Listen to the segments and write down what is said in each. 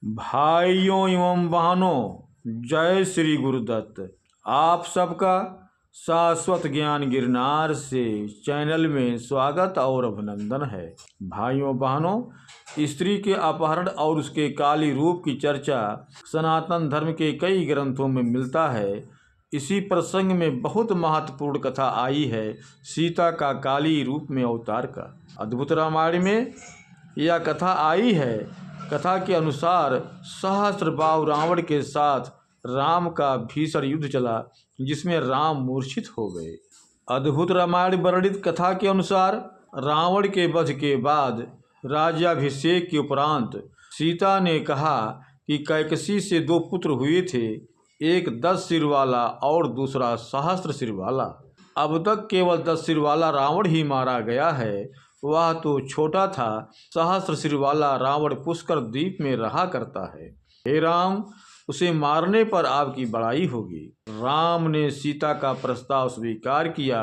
भाइयों एवं बहनों, जय श्री गुरुदत्त। आप सबका शाश्वत ज्ञान गिरनार से चैनल में स्वागत और अभिनंदन है। भाइयों बहनों, स्त्री के अपहरण और उसके काली रूप की चर्चा सनातन धर्म के कई ग्रंथों में मिलता है। इसी प्रसंग में बहुत महत्वपूर्ण कथा आई है सीता का काली रूप में अवतार का। अद्भुत रामायण में यह कथा आई है। कथा के अनुसार सहस्त्रबाहु रावण के साथ राम का भीषण युद्ध चला, जिसमें राम मूर्छित हो गए। अद्भुत रामायण वर्णित कथा के अनुसार रावण के वध के बाद राज्याभिषेक के उपरांत सीता ने कहा कि कैकसी से 2 पुत्र हुए थे, एक 10 सिर वाला और दूसरा सहस्त्र सिर वाला। अब तक केवल 10 सिर वाला रावण ही मारा गया है, वह तो छोटा था। सहस्त्र सिर वाला रावण पुष्कर द्वीप में रहा करता है। हे राम, उसे मारने पर आपकी बड़ाई होगी। राम ने सीता का प्रस्ताव स्वीकार किया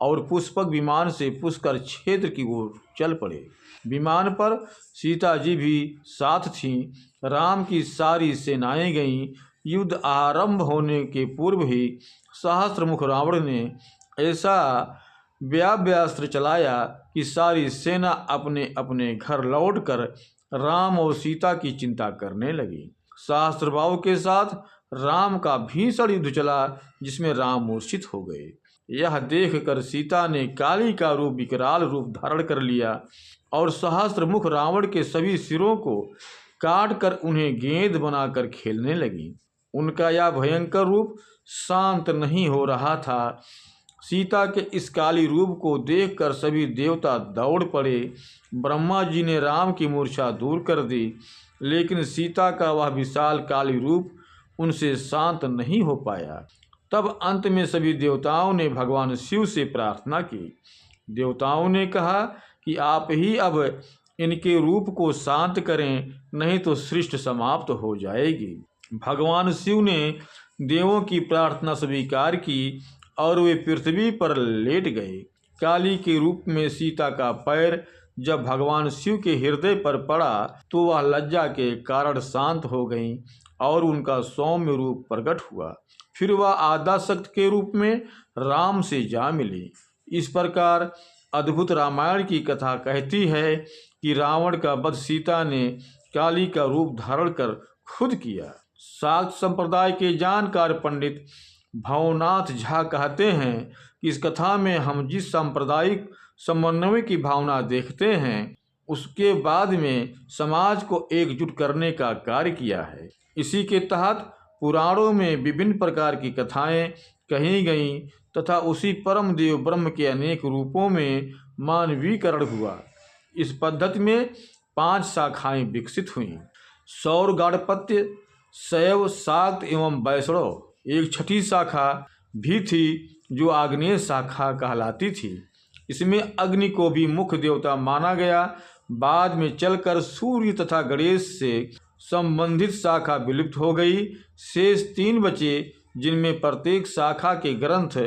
और पुष्पक विमान से पुष्कर क्षेत्र की ओर चल पड़े। विमान पर सीता जी भी साथ थीं। राम की सारी सेनाएं गईं। युद्ध आरंभ होने के पूर्व ही सहस्त्रमुख रावण ने ऐसा व्याव्यास्त्र चलाया कि सारी सेना अपने अपने घर लौटकर राम और सीता की चिंता करने लगी। सहस्त्रबाहु के साथ राम का भीषण युद्ध चला, जिसमें राम मूर्छित हो गए। यह देखकर सीता ने काली का रूप विकराल रूप धारण कर लिया और सहस्त्रमुख रावण के सभी सिरों को काट कर उन्हें गेंद बनाकर खेलने लगी। उनका यह भयंकर रूप शांत नहीं हो रहा था। सीता के इस काली रूप को देखकर सभी देवता दौड़ पड़े। ब्रह्मा जी ने राम की मूर्छा दूर कर दी, लेकिन सीता का वह विशाल काली रूप उनसे शांत नहीं हो पाया। तब अंत में सभी देवताओं ने भगवान शिव से प्रार्थना की। देवताओं ने कहा कि आप ही अब इनके रूप को शांत करें, नहीं तो सृष्टि समाप्त हो जाएगी। भगवान शिव ने देवों की प्रार्थना स्वीकार की और वे पृथ्वी पर लेट गए। काली के रूप में सीता का पैर जब भगवान शिव के हृदय पर पड़ा तो वह लज्जा के कारण शांत हो गईं और उनका सौम्य रूप प्रकट हुआ। फिर वह आद्याशक्ति के रूप में राम से जा मिली। इस प्रकार अद्भुत रामायण की कथा कहती है कि रावण का वध सीता ने काली का रूप धारण कर खुद किया। शाक्त संप्रदाय के जानकार पंडित भवनाथ झा कहते हैं कि इस कथा में हम जिस सांप्रदायिक समन्वय की भावना देखते हैं, उसके बाद में समाज को एकजुट करने का कार्य किया है। इसी के तहत पुराणों में विभिन्न प्रकार की कथाएं कही गईं तथा उसी परम देव ब्रह्म के अनेक रूपों में मानवीकरण हुआ। इस पद्धति में 5 शाखाएं विकसित हुईं: सौर गाणपत्य, शैव, शाक्त एवं वैष्णव। एक 6ठी शाखा भी थी जो आग्नेय शाखा कहलाती थी। इसमें अग्नि को भी मुख्य देवता माना गया। बाद में चलकर सूर्य तथा गणेश से संबंधित शाखा विलुप्त हो गई। शेष 3 बचे, जिनमें प्रत्येक शाखा के ग्रंथ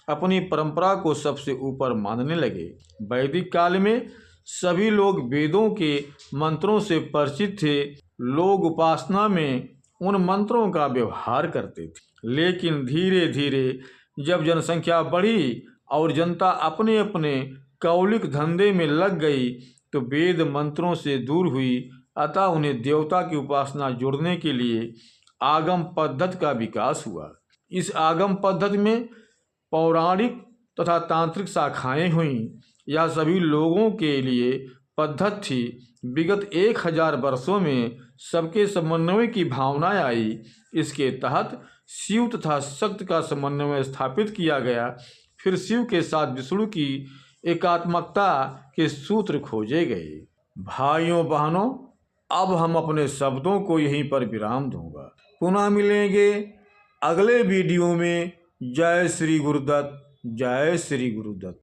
अपनी परंपरा को सबसे ऊपर मानने लगे। वैदिक काल में सभी लोग वेदों के मंत्रों से परिचित थे। लोग उपासना में उन मंत्रों का व्यवहार करते थे, लेकिन धीरे धीरे जब जनसंख्या बढ़ी और जनता अपने अपने कौलिक धंधे में लग गई तो वेद मंत्रों से दूर हुई। अतः उन्हें देवता की उपासना जोड़ने के लिए आगम पद्धति का विकास हुआ। इस आगम पद्धति में पौराणिक तथा तांत्रिक शाखाएं हुईं। यह सभी लोगों के लिए पद्धति थी। विगत 1000 वर्षों में सबके समन्वय की भावना आई। इसके तहत शिव तथा शक्ति का समन्वय स्थापित किया गया। फिर शिव के साथ विष्णु की एकात्मकता के सूत्र खोजे गए। भाइयों बहनों, अब हम अपने शब्दों को यहीं पर विराम दूंगा। पुनः मिलेंगे अगले वीडियो में। जय श्री गुरुदत्त, जय श्री गुरुदत्त।